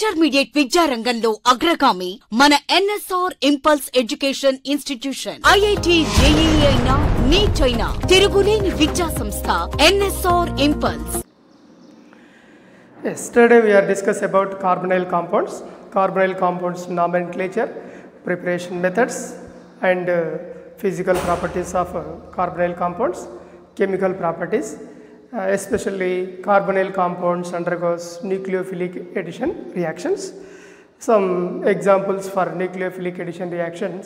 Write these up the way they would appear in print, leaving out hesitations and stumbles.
Intermediate విద్యా రంగంలో అగ్రగామి మన NSR impulse education institution. IIT JEE అయినా నీట్ అయినా తిరుగులేని విద్యా సంస్థ NSR impulse. Yesterday we are discussed about carbonyl compounds nomenclature, preparation methods and physical properties of carbonyl compounds, chemical properties. Especially carbonyl compounds undergoes nucleophilic addition reactions. Some examples for nucleophilic addition reactions: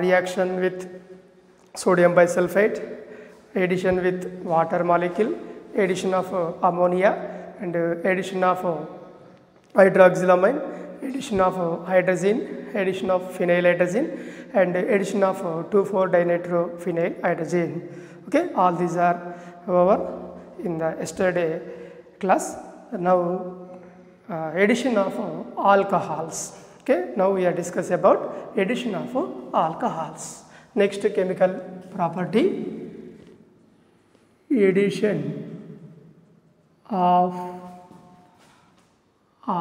reaction with sodium bisulfite, addition with water molecule, addition of ammonia, and addition of hydroxylamine, addition of hydrazine, addition of phenyl-hydrazine, and addition of 2,4-dinitrophenyl-hydrazine. Okay, all these are over in the yesterday class. Now addition of alcohols. Okay, now we are discussing about addition of alcohols. Next chemical property, addition of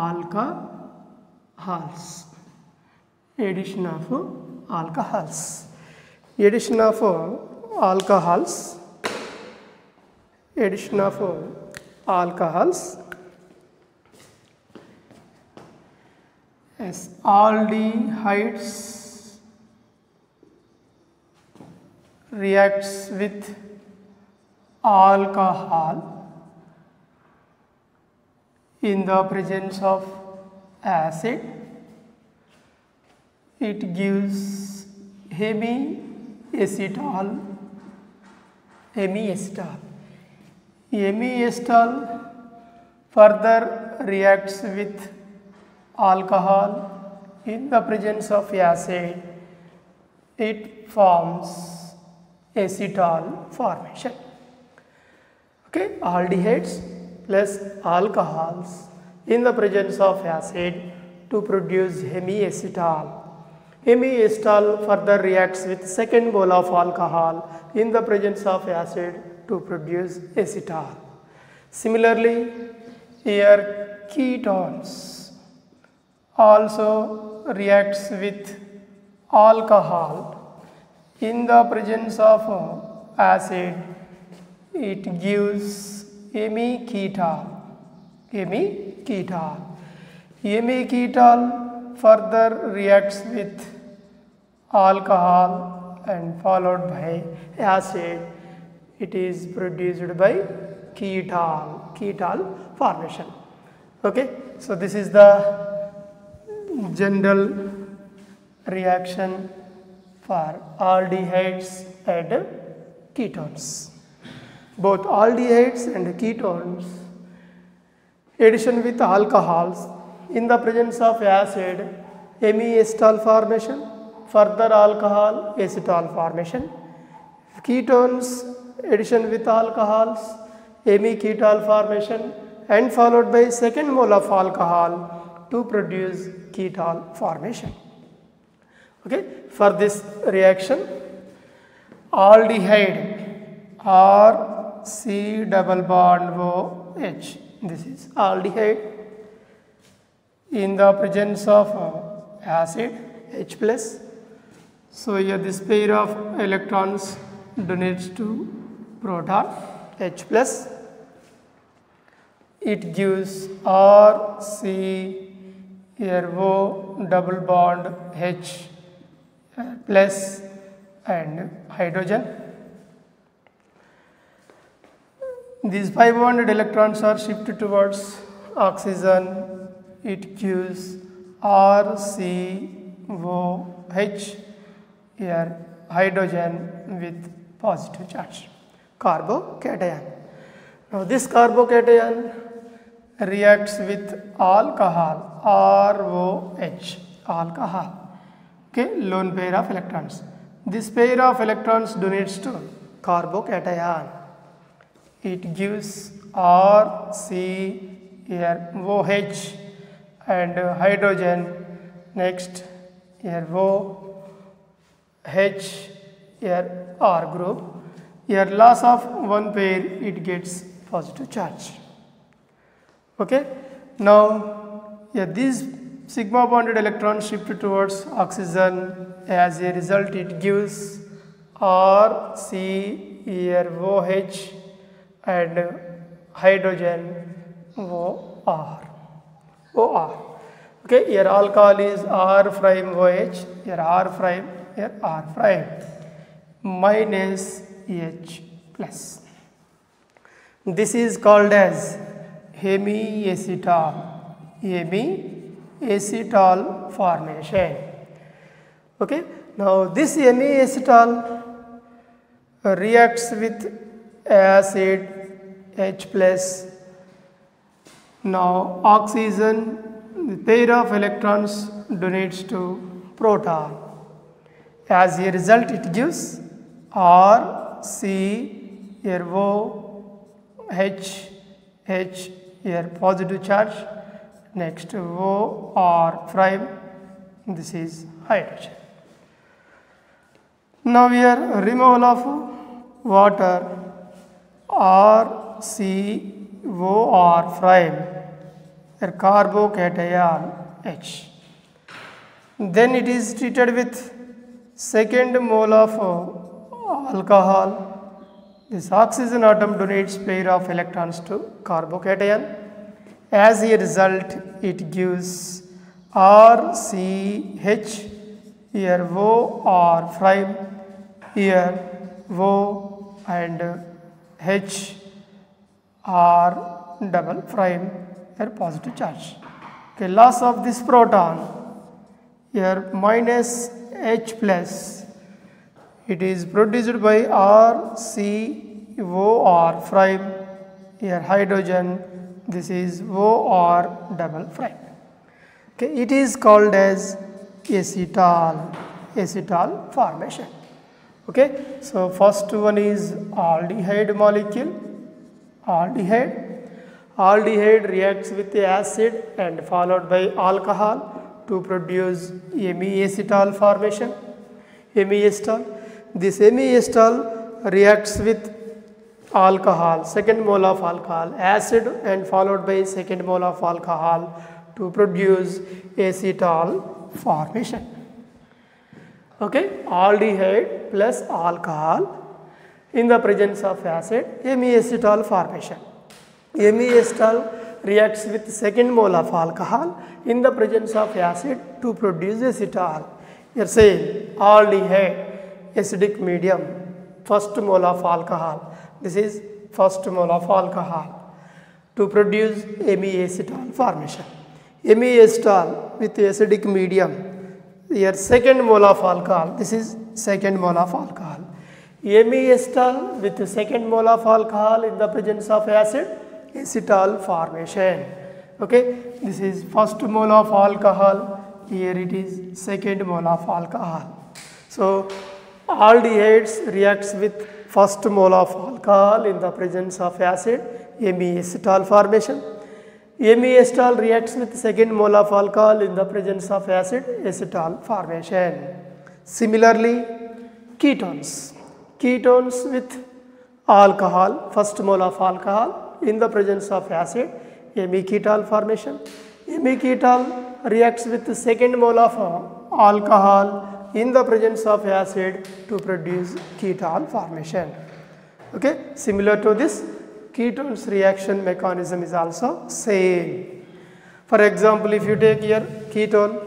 alcohols. Addition of alcohols. Addition of alcohols. Addition of alcohols. As aldehydes reacts with alcohol in the presence of acid, it gives hemiacetal. Hemiacetal further reacts with alcohol in the presence of acid, it forms acetal formation. Okay, aldehydes plus alcohols in the presence of acid to produce hemiacetal. Hemiacetal further reacts with second mole of alcohol in the presence of acid to produce acetal. Similarly, here ketones also reacts with alcohol in the presence of acid, it gives hemiketal. Hemiketal further reacts with alcohol and followed by acid, it is produced by ketal formation. Okay, so this is the general reaction for aldehydes and ketones. Both aldehydes and ketones, addition with alcohols in the presence of acid, hemiacetal formation, further alcohol, acetal formation. Ketones, addition with alcohols, hemiketal formation and followed by second mole of alcohol to produce ketal formation. Okay, for this reaction, aldehyde or C double bond OH, this is aldehyde in the presence of acid H plus. So here this pair of electrons donates to proton H plus. It gives RC here O double bond H plus and hydrogen. These 5 bonded electrons are shifted towards oxygen. It gives RCOH here hydrogen with positive charge, carbocation. Now this carbocation reacts with alcohol, ROH, alcohol. Okay, lone pair of electrons. This pair of electrons donates to carbocation. It gives RC here OH and hydrogen. Next here OH here R group. Here loss of one pair, it gets positive charge. Okay. Now these sigma bonded electrons shift towards oxygen. As a result, it gives R, C, here OH and hydrogen OR. Okay, here alcohol is R prime OH, here R prime, here R prime minus H plus. This is called as hemiacetal formation. Okay, now this hemiacetal reacts with acid H plus. Now oxygen, the pair of electrons donates to proton. As a result, it gives R, C, here O, H, here positive charge, next O, R prime, this is hydrogen. Now here removal of water, R, C, O, R prime, here carbocation H. Then it is treated with second mole of alcohol. This oxygen atom donates pair of electrons to carbocation. As a result, it gives RCH, here O, R prime, here O and H, R double prime, here positive charge. Okay, loss of this proton, here minus H plus, it is produced by R, C, O, R prime, here hydrogen, this is O, R double prime. Okay, it is called as acetal formation. Okay, so first one is aldehyde molecule. Aldehyde reacts with the acid and followed by alcohol to produce hemiacetal formation. This hemiacetal reacts with alcohol, second mole of alcohol, acid and followed by second mole of alcohol to produce acetal formation. Okay, aldehyde plus alcohol in the presence of acid, hemiacetal formation. Hemiacetal reacts with second mole of alcohol in the presence of acid to produce acetal. Here say aldehyde, acidic medium, first mole of alcohol. This is first mole of alcohol to produce hemiacetal formation. Hemiacetal with acidic medium. Here second mole of alcohol. This is second mole of alcohol. Hemiacetal with the second mole of alcohol in the presence of acid, acetal formation. Okay, this is first mole of alcohol, here it is second mole of alcohol. So aldehydes reacts with first mole of alcohol in the presence of acid, hemiacetal formation. Hemiacetal reacts with second mole of alcohol in the presence of acid, acetal formation. Similarly, ketones with alcohol, first mole of alcohol in the presence of acid, hemiketal formation. Hemiketal reacts with the second mole of alcohol in the presence of acid to produce ketal formation. Okay, similar to this, ketones reaction mechanism is also same. For example, if you take here ketone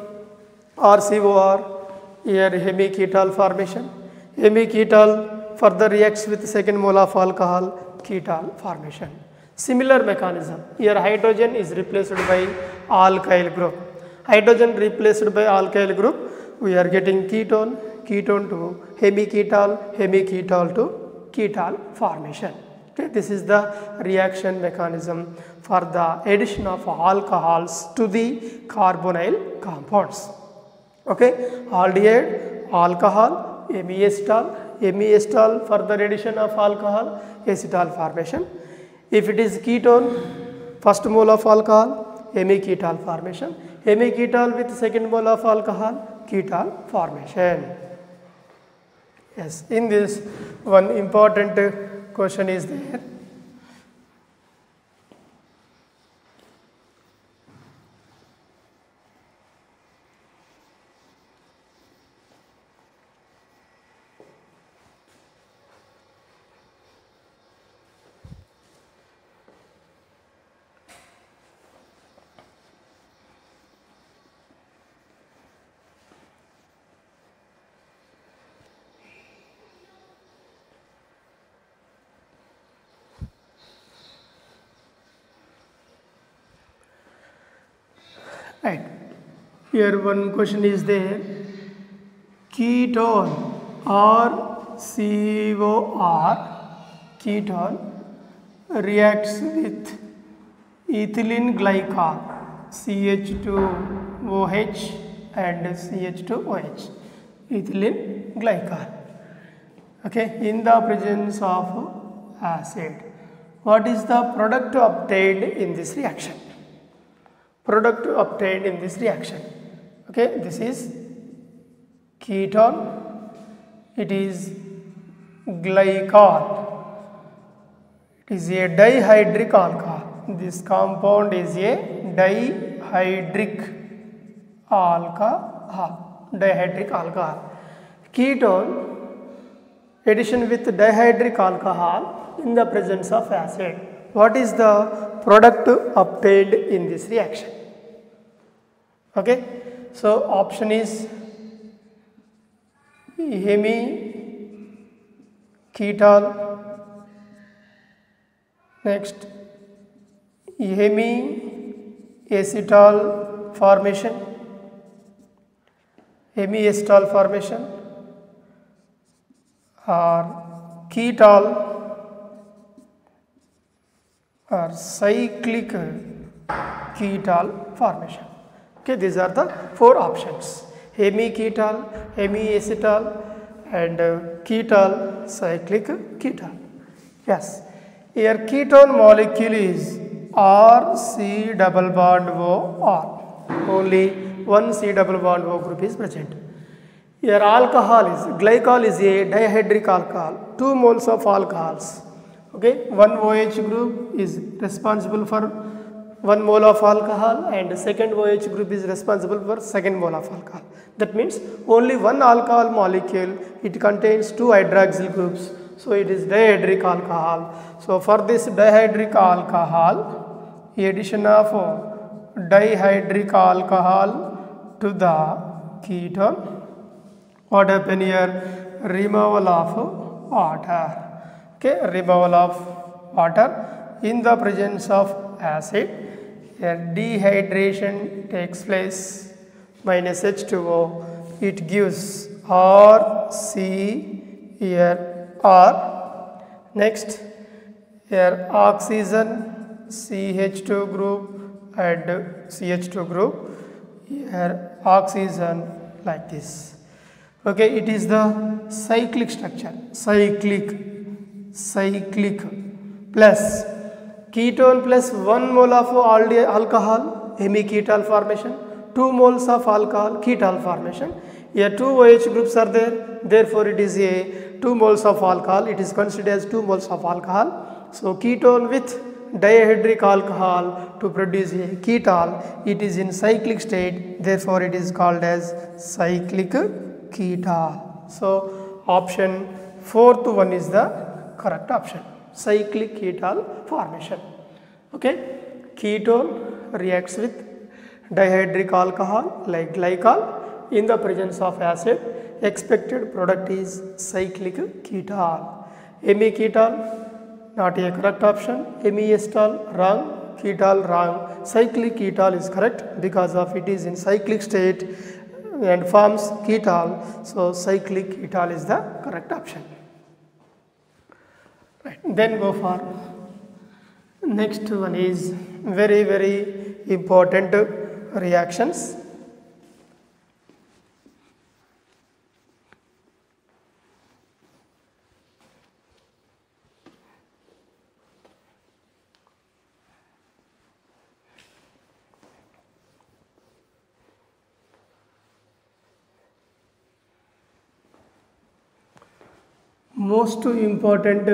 RCOR, here hemiketal formation. Hemiketal further reacts with second mole of alcohol, ketal formation. Similar mechanism. Here hydrogen is replaced by alkyl group. Hydrogen replaced by alkyl group, we are getting ketone to hemiketal, hemiketal to ketal formation. Okay, this is the reaction mechanism for the addition of alcohols to the carbonyl compounds. Okay, aldehyde, alcohol, hemiacetal further addition of alcohol, acetal formation. If it is ketone, first mole of alcohol, hemiketal formation. Hemiketal with second mole of alcohol, ketal formation. Yes, in this one important question is there. Right. Here one question is there. Ketone or COR, ketone reacts with ethylene glycol, CH2OH and CH2OH, ethylene glycol. Okay, in the presence of acid. What is the product obtained in this reaction? Product obtained in this reaction. Okay, this is ketone, it is glycol, it is a dihydric alcohol. This compound is a dihydric alcohol. Ketone addition with dihydric alcohol in the presence of acid. What is the product obtained in this reaction? Okay, so option is hemiketal, next hemiacetal formation, or ketal or cyclic ketal formation. Okay, these are the four options: hemiketal, hemiacetal, and ketal, cyclic ketal. Yes, here ketone molecule is RC double bond OR. Only one C double bond O group is present. Here glycol is a dihydric alcohol, 2 moles of alcohols. Okay, one OH group is responsible for 1 mole of alcohol and second OH group is responsible for second mole of alcohol. That means only one alcohol molecule, it contains 2 hydroxyl groups. So it is dihydric alcohol. So for this dihydric alcohol, addition of dihydric alcohol to the ketone, what happen here? Removal of water. Okay, removal of water in the presence of acid. Here dehydration takes place, minus H2O. It gives RC here R. Next here oxygen, CH2 group and CH2 group. Here oxygen like this. Okay, it is the cyclic structure, cyclic plus ketone plus 1 mole of alcohol, hemiketal formation, 2 moles of alcohol, ketal formation. Here 2 OH groups are there, therefore it is a 2 moles of alcohol, it is considered as 2 moles of alcohol. So ketone with dihydric alcohol to produce a ketal, it is in cyclic state, therefore it is called as cyclic ketal. So option 4th one is the correct option, cyclic ketal formation. Okay, ketone reacts with dihydric alcohol like glycol in the presence of acid. Expected product is cyclic ketal. Hemiketal, not a correct option. Hemiacetal, wrong. Ketal, wrong. Cyclic ketal is correct because of it is in cyclic state and forms ketal. So cyclic ketal is the correct option. Right. Then go for next one is very important reactions. Most important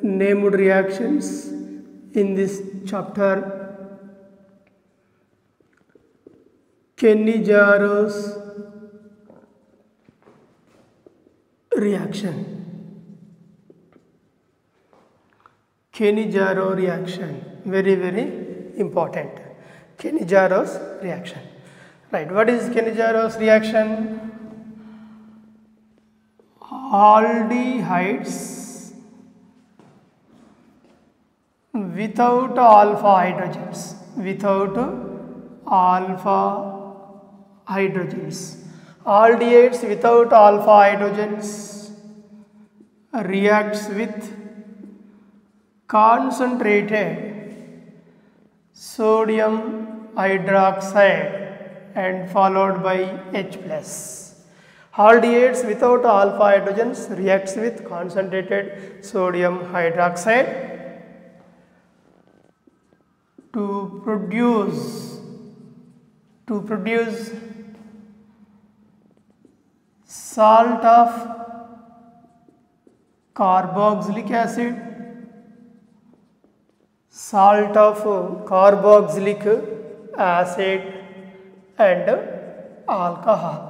named reactions in this chapter: Kenny-Jarros reaction. Kenny-Jarros reaction, very important. Kenny-Jarros reaction. Right, what is Kenny-Jarros reaction? Aldehydes without alpha hydrogens, without alpha hydrogens. Aldehydes without alpha hydrogens reacts with concentrated sodium hydroxide and followed by H plus. Aldehydes without alpha hydrogens reacts with concentrated sodium hydroxide to produce salt of carboxylic acid, salt of carboxylic acid and alcohol.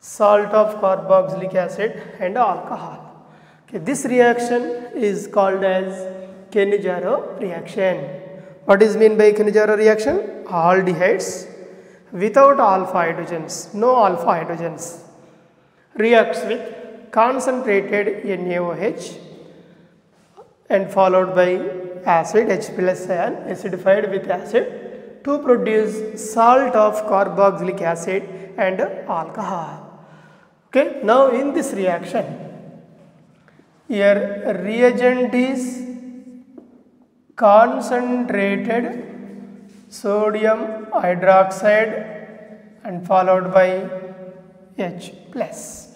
Salt of carboxylic acid and alcohol. Okay, this reaction is called as Cannizzaro reaction. What is mean by Cannizzaro reaction? Aldehydes without alpha hydrogens, no alpha hydrogens, reacts with concentrated NaOH and followed by acid H plus ion acidified with acid to produce salt of carboxylic acid and alcohol. Okay, now in this reaction, here reagent is concentrated sodium hydroxide and followed by H plus.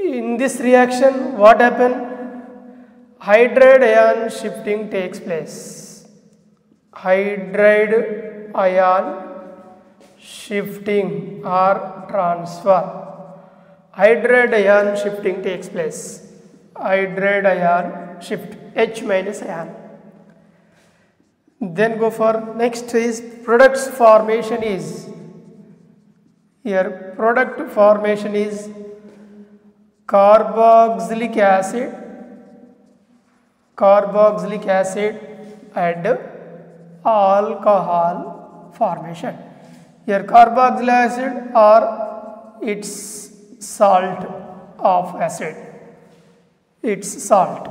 In this reaction, what happened? Hydride ion shifting takes place. Hydride ion shifting or transfer. Hydride ion shifting takes place. Hydride ion shift H minus ion. Then go for next is products formation is. Here product formation is carboxylic acid and alcohol formation. Here carboxylic acid or its salt of acid, its salt,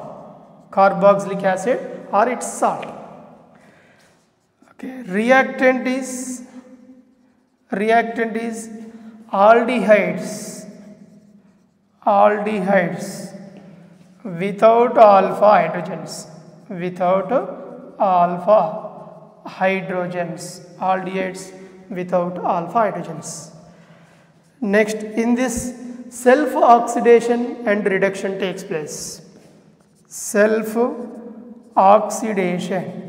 carboxylic acid or its salt. Okay, reactant is aldehydes without alpha hydrogens, aldehydes without alpha hydrogens. Next, in this self oxidation and reduction takes place. Self oxidation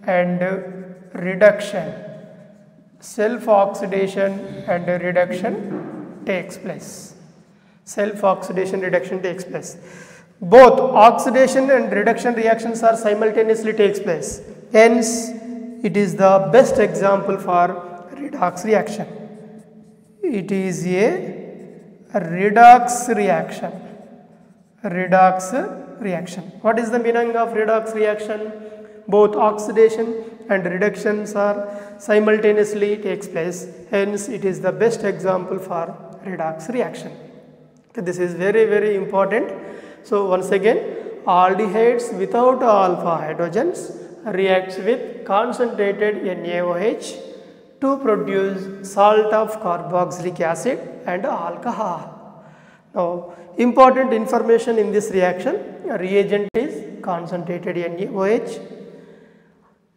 and reduction. Self oxidation and reduction takes place. Self oxidation reduction takes place. Both oxidation and reduction reactions are simultaneously takes place. Hence, it is the best example for redox reaction. It is a redox reaction. What is the meaning of redox reaction? Both oxidation and reductions are simultaneously takes place. Hence, it is the best example for redox reaction. Okay, this is very, very important. So, once again, aldehydes without alpha hydrogens reacts with concentrated NaOH to produce salt of carboxylic acid and alcohol. Now, important information in this reaction, reagent is concentrated NaOH.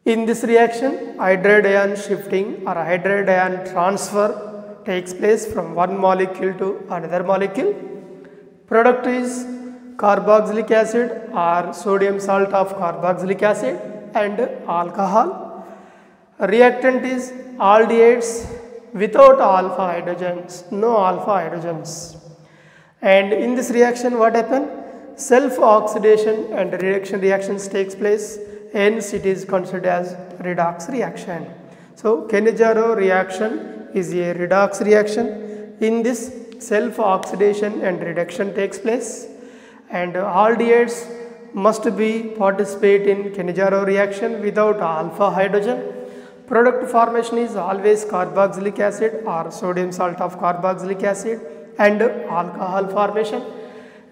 In this reaction, hydride ion shifting or hydride ion transfer takes place from one molecule to another molecule. Product is carboxylic acid or sodium salt of carboxylic acid and alcohol. Reactant is aldehydes without alpha hydrogens, no alpha hydrogens. And in this reaction, what happened? Self oxidation and reduction reactions takes place. Hence, it is considered as redox reaction. So, Cannizzaro reaction is a redox reaction. In this, self oxidation and reduction takes place, and aldehydes must be participate in Cannizzaro reaction without alpha hydrogen. Product formation is always carboxylic acid or sodium salt of carboxylic acid and alcohol formation.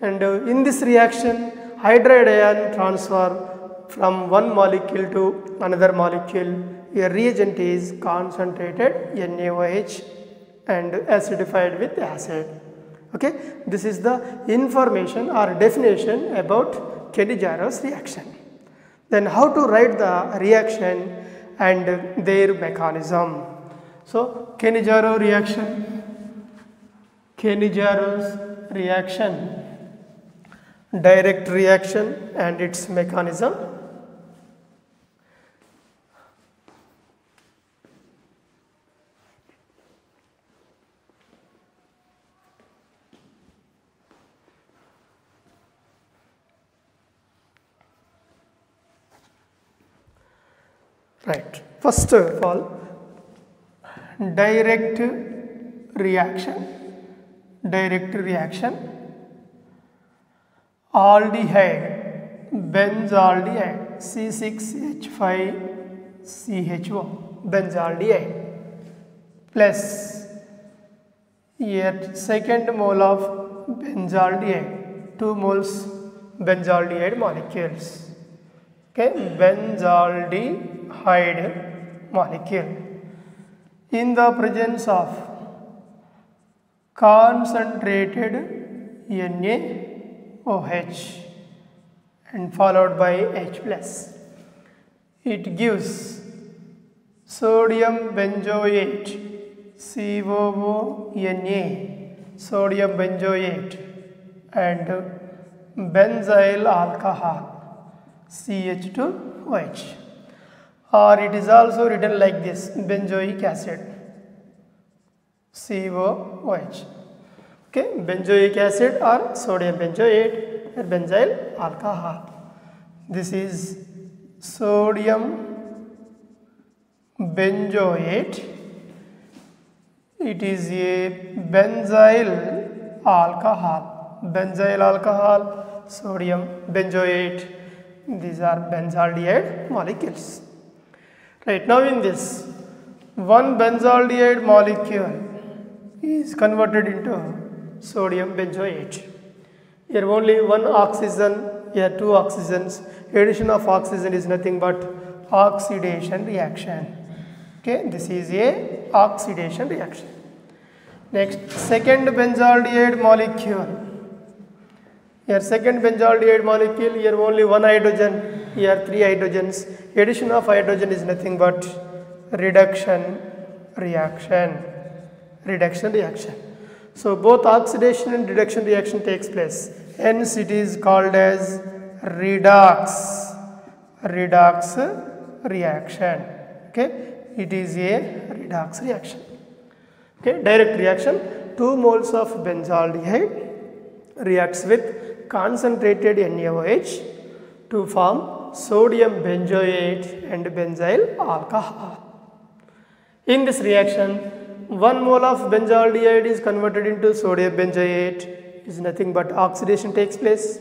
And in this reaction, hydride ion transfer from one molecule to another molecule, a reagent is concentrated NaOH and acidified with acid. Okay, this is the information or definition about Kenny-Jaros reaction. Then how to write the reaction and their mechanism. So Kenny-Jaros reaction, direct reaction and its mechanism. Right. First of all, direct reaction, aldehyde, benzaldehyde, C6H5CHO, benzaldehyde, plus here second mole of benzaldehyde, 2 moles benzaldehyde molecules. Okay, benzaldehyde molecule in the presence of concentrated NaOH and followed by H plus. It gives sodium benzoate, COONA, sodium benzoate, and benzyl alcohol, CH2OH, or it is also written like this, benzoic acid, COOH. Okay, benzoic acid or sodium benzoate or benzyl alcohol. This is sodium benzoate. It is a benzyl alcohol, sodium benzoate. These are benzaldehyde molecules. Right, now in this, one benzaldehyde molecule is converted into sodium benzoate. Here only one oxygen, here 2 oxygens. Addition of oxygen is nothing but oxidation reaction. Okay, this is a oxidation reaction. Next, second benzaldehyde molecule. Here second benzaldehyde molecule, here only 1 hydrogen, here 3 hydrogens. Addition of hydrogen is nothing but reduction reaction. So both oxidation and reduction reaction takes place. Hence it is called as redox reaction. Okay, it is a redox reaction. Okay, direct reaction, 2 moles of benzaldehyde reacts with concentrated NaOH to form sodium benzoate and benzyl alcohol. In this reaction, 1 mole of benzaldehyde is converted into sodium benzoate, is nothing but oxidation takes place.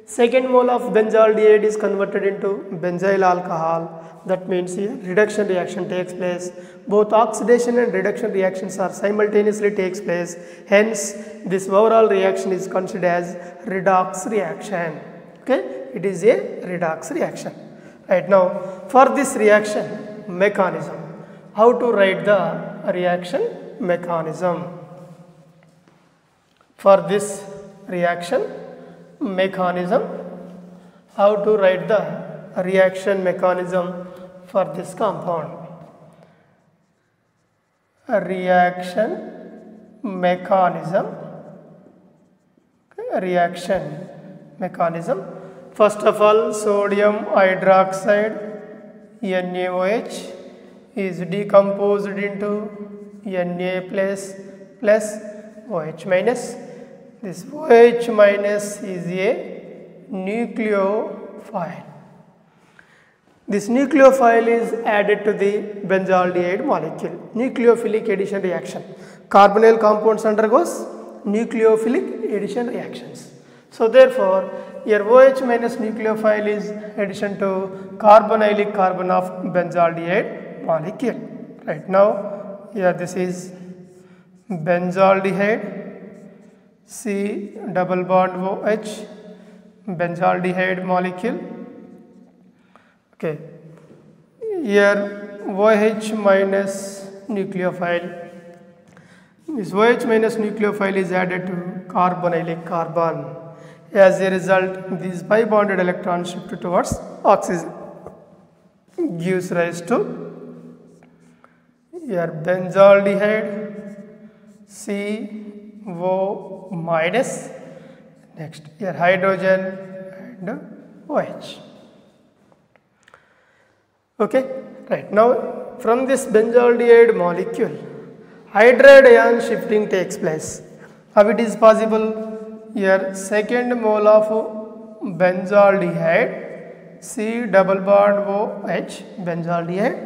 Second mole of benzaldehyde is converted into benzyl alcohol, that means here reduction reaction takes place. Both oxidation and reduction reactions are simultaneously takes place, hence this overall reaction is considered as redox reaction. Okay, it is a redox reaction. Right, now for this reaction mechanism, how to write the reaction mechanism? For this reaction mechanism, how to write the reaction mechanism for this compound? Reaction mechanism. First of all, sodium hydroxide NaOH is decomposed into Na plus OH minus. This OH minus is a nucleophile. This nucleophile is added to the benzaldehyde molecule. Nucleophilic addition reaction. Carbonyl compounds undergoes nucleophilic addition reactions. So therefore, here OH minus nucleophile is addition to carbonylic carbon of benzaldehyde molecule. Right, now here this is benzaldehyde, C double bond OH, benzaldehyde molecule. Okay, here OH minus nucleophile. This OH minus nucleophile is added to carbonylic carbon. As a result, these pi bonded electrons shift towards oxygen, gives rise to here benzaldehyde CO minus, next here hydrogen and OH. Okay, right now from this benzaldehyde molecule, hydride ion shifting takes place. How it is possible? Here second mole of benzaldehyde, C double bond OH, benzaldehyde.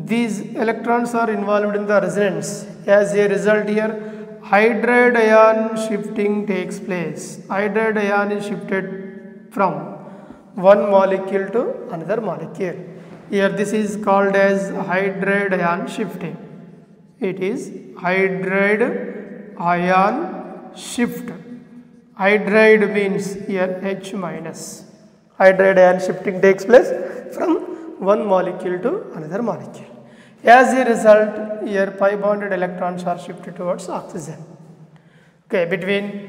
These electrons are involved in the resonance. As a result here, hydride ion shifting takes place. Hydride ion is shifted from one molecule to another molecule. Here this is called as hydride ion shifting. It is hydride ion shift. Hydride means here H minus. Hydride ion shifting takes place from one molecule to another molecule. As a result, here pi bonded electrons are shifted towards oxygen. Okay, between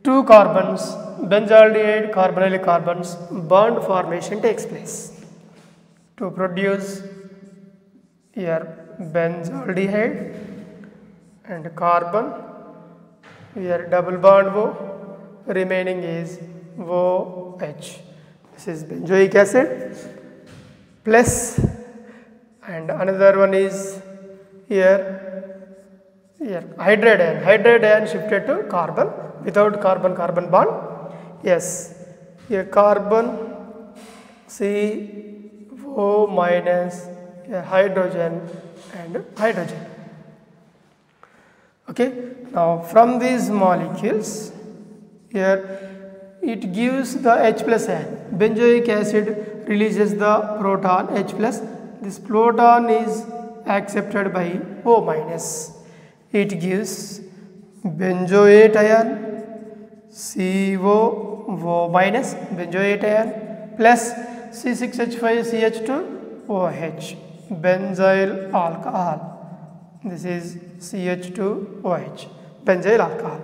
two carbons, benzaldehyde carbonylic carbons, bond formation takes place. To produce here benzaldehyde and carbon, here double bond O, remaining is OH. This is benzoic acid plus, and another one is here hydride ion. Hydride ion shifted to carbon without carbon bond. Yes, here carbon CO minus, here hydrogen and hydrogen. Okay, now from these molecules, here it gives the H plus ion. Benzoic acid releases the proton H plus. This proton is accepted by O minus. It gives benzoate ion, CO minus, benzoate ion plus C6H5CH2OH, benzyl alcohol. This is CH2OH, benzyl alcohol.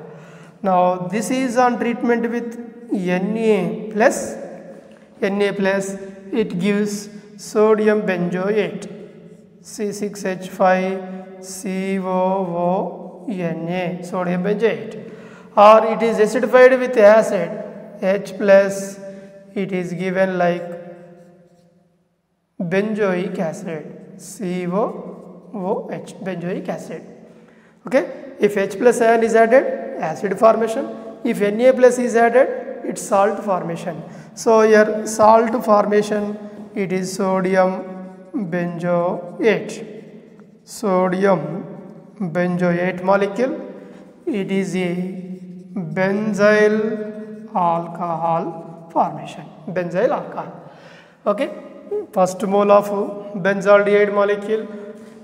Now this is on treatment with Na plus, it gives sodium benzoate, C6H5COONA, sodium benzoate. Or it is acidified with acid, H plus, it is given like benzoic acid, COOH, benzoic acid. Okay, if H plus ion is added, acid formation. If Na plus is added, it's salt formation. So here salt formation, it is sodium benzoate. Sodium benzoate molecule, it is a benzyl alcohol formation, benzyl alcohol. Okay, first mole of benzaldehyde molecule,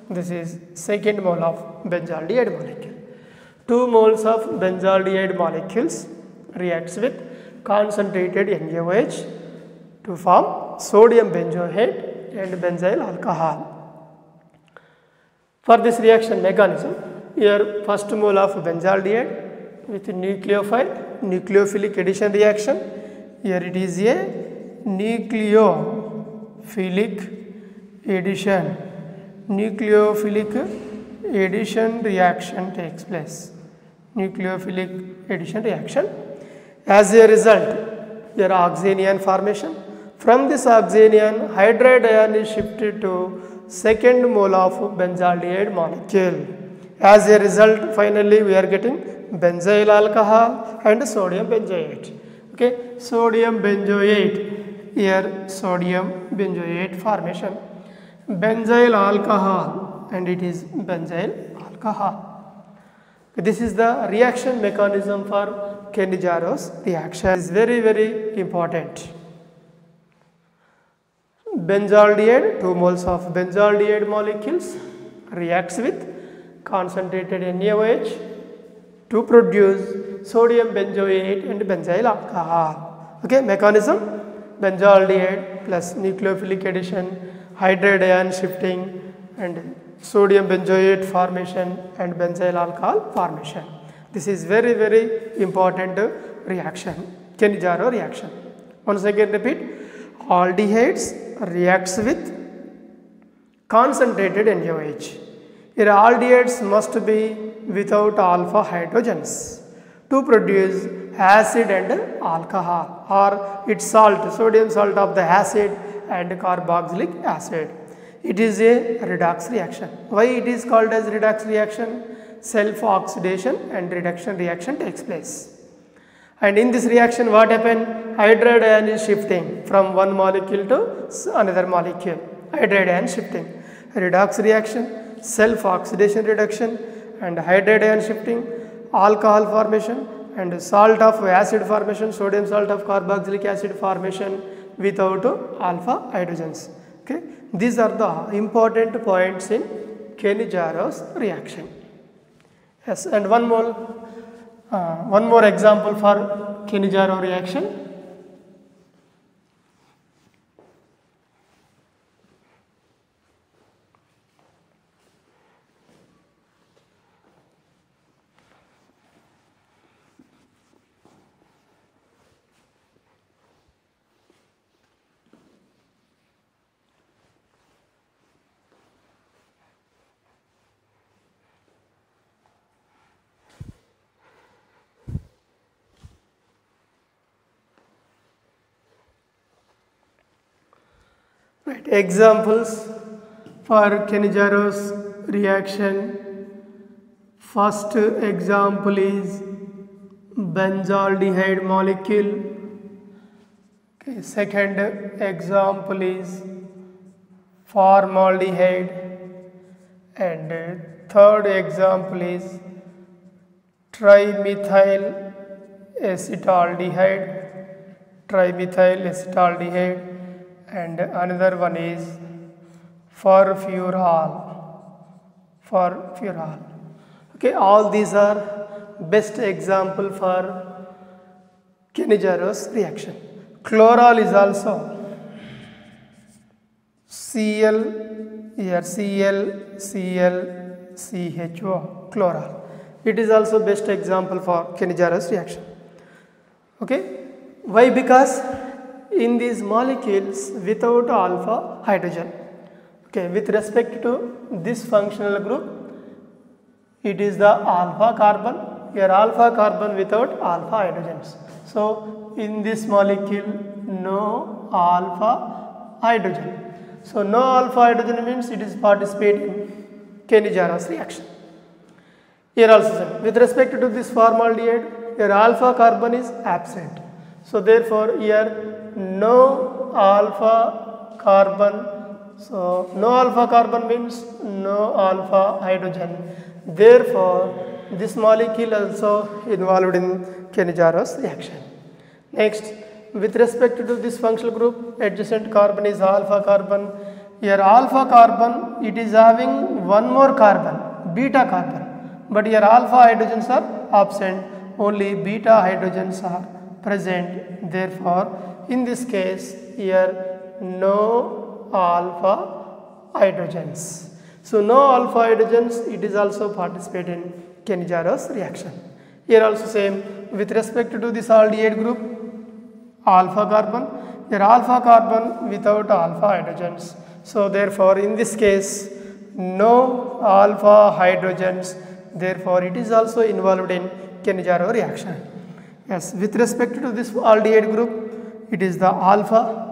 this is second mole of benzaldehyde molecule. 2 moles of benzaldehyde molecules reacts with concentrated NaOH to form sodium benzoate and benzyl alcohol. For this reaction mechanism, here first mole of benzaldehyde with nucleophilic addition reaction. Here it is a nucleophilic addition reaction takes place. Nucleophilic addition reaction. As a result, here oxyanion formation. From this oxyanion, hydride ion is shifted to second mole of benzaldehyde molecule. As a result, finally we are getting benzyl alcohol and sodium benzoate. Okay, sodium benzoate, here sodium benzoate formation. Benzyl alcohol, and it is benzyl alcohol. This is the reaction mechanism for Kenijaro's reaction. It is very, very important. Benzaldehyde, 2 moles of benzaldehyde molecules reacts with concentrated NaOH to produce sodium benzoate and benzyl alcohol. Okay, mechanism: benzaldehyde plus nucleophilic addition, hydride ion shifting, and sodium benzoate formation and benzyl alcohol formation. This is very, very important reaction, Kenny-Jarrow reaction. Once again repeat, aldehydes reacts with concentrated NaOH. Here aldehydes must be without alpha hydrogens to produce acid and alcohol, or its salt, sodium salt of the acid and carboxylic acid. It is a redox reaction. Why it is called as redox reaction? Self-oxidation and reduction reaction takes place. And in this reaction what happened? Hydride ion is shifting from one molecule to another molecule. Hydride ion shifting. Redox reaction, self-oxidation reduction, and hydride ion shifting, alcohol formation, and salt of acid formation, sodium salt of carboxylic acid formation without alpha hydrogens. Okay, these are the important points in Kenny-Jarrow's reaction. Yes, and one more example for Kenny-Jarrow reaction. Right. Examples for Kenny-Jarrow's reaction. First example is benzaldehyde molecule. Okay. Second example is formaldehyde, and third example is trimethyl acetaldehyde, and another one is furfural. Okay, all these are best example for Kenny-Jarrow's reaction. Chloral is also Cl, here ClClCHO, chloral. It is also best example for Kenny-Jarrow's reaction. Okay, why? Because in these molecules without alpha hydrogen, okay, with respect to this functional group, it is the alpha carbon. Here alpha carbon without alpha hydrogens. So in this molecule no alpha hydrogen. So no alpha hydrogen means it is participating in Kenny-Jarrow's reaction. Here also same. With respect to this formaldehyde, here alpha carbon is absent. So therefore here no alpha carbon. So no alpha carbon means no alpha hydrogen. Therefore this molecule also involved in Kenny-Jarrow's reaction. Next, with respect to this functional group, adjacent carbon is alpha carbon. Here alpha carbon, it is having one more carbon, beta carbon, but here alpha hydrogens are absent, only beta hydrogens are present. Therefore in this case here no alpha hydrogens. So no alpha hydrogens, it is also participate in Kenny-Jarrow's reaction. Here also same, with respect to this aldehyde group, alpha carbon, here alpha carbon without alpha hydrogens. So therefore in this case no alpha hydrogens, therefore it is also involved in Kenny-Jarrow reaction. Yes, with respect to this aldehyde group, it is the alpha,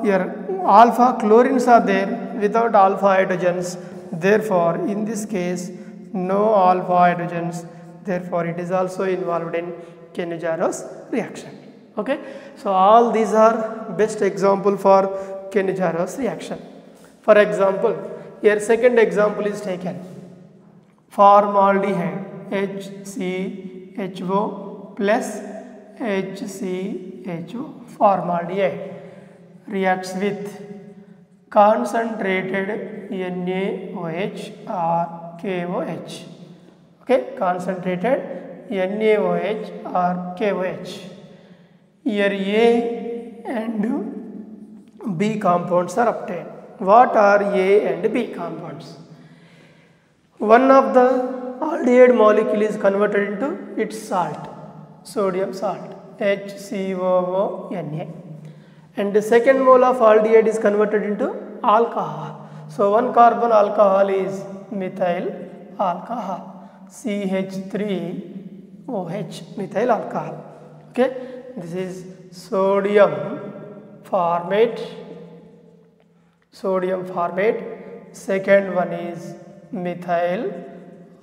here alpha chlorines are there without alpha hydrogens. Therefore in this case no alpha hydrogens, therefore it is also involved in Kenny-Jarrow's reaction. Okay, so all these are best example for Kenny-Jarrow's reaction. For example, here second example is taken, formaldehyde HCHO plus HCHO, formaldehyde reacts with concentrated NaOH or KOH. Okay, concentrated NaOH or KOH. Here A and B compounds are obtained. What are A and B compounds? One of the aldehyde molecule is converted into its salt, sodium salt, HCOONA, and the second mole of aldehyde is converted into alcohol. So one carbon alcohol is methyl alcohol, CH3OH, methyl alcohol. Okay, this is sodium formate. Second one is methyl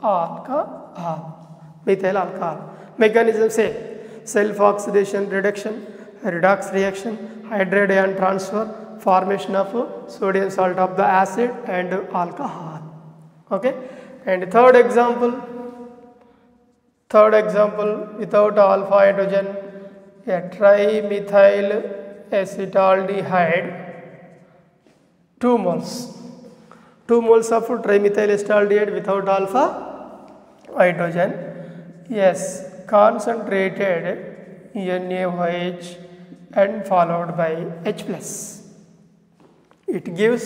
alcohol. Mechanism same: self-oxidation reduction, redox reaction, hydride ion transfer, formation of sodium salt of the acid and alcohol. Okay, and third example, without alpha hydrogen, a trimethyl acetaldehyde, 2 moles of trimethyl acetaldehyde without alpha hydrogen. Yes, concentrated NaOH and followed by H+. It gives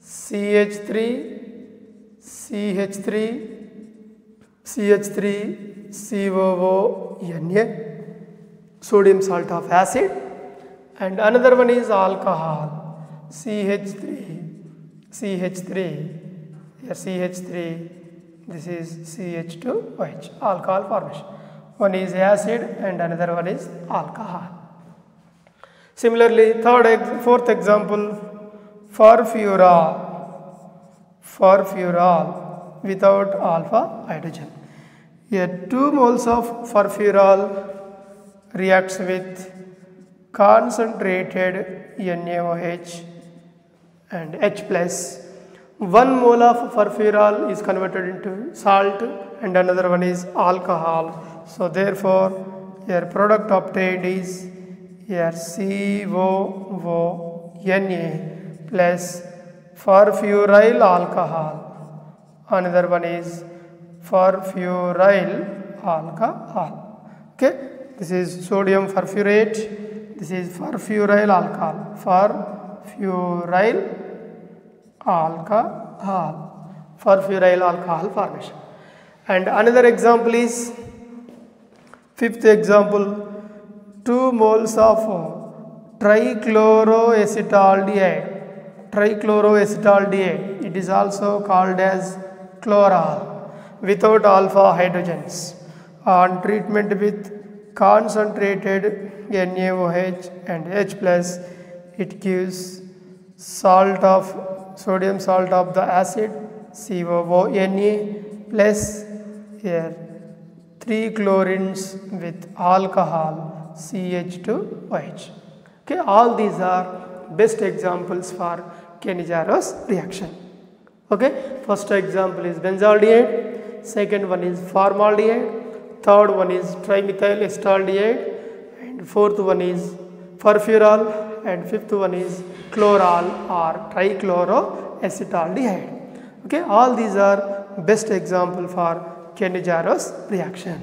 CH3COONA, sodium salt of acid, and another one is alcohol, CH3, this is CH2OH, alcohol formation. One is acid and another one is alcohol. Similarly, fourth example, furfural without alpha hydrogen. Here 2 moles of furfural reacts with concentrated NaOH and H+. 1 mole of furfural is converted into salt and another one is alcohol. So therefore, your product obtained is here COONA plus furfuryl alcohol. Another one is furfuryl alcohol. Okay, this is sodium furfurate. This is furfuryl alcohol. Furfuryl alcohol formation. And another example is fifth example, 2 moles of trichloroacetaldehyde. It is also called as chloral without alpha hydrogens. On treatment with concentrated NaOH and H+, it gives sodium salt of the acid, COONA, plus here 3 chlorines with alcohol, CH2OH. Okay, all these are best examples for Kenny-Jaros reaction. Okay, first example is benzaldehyde, second one is formaldehyde, third one is trimethyl acetaldehyde, and fourth one is furfural, and fifth one is chloral or trichloroacetaldehyde. Okay, all these are best example for Kenny-Jaros reaction.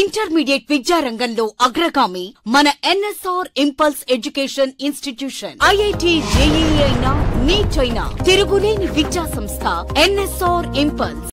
Intermediate విద్యారంగంలో అగ్రగామి మన NSR impulse education institution. IIT JEE అయినా neat అయినా తిరుగులేని విద్యా సంస్థ NSR impulse.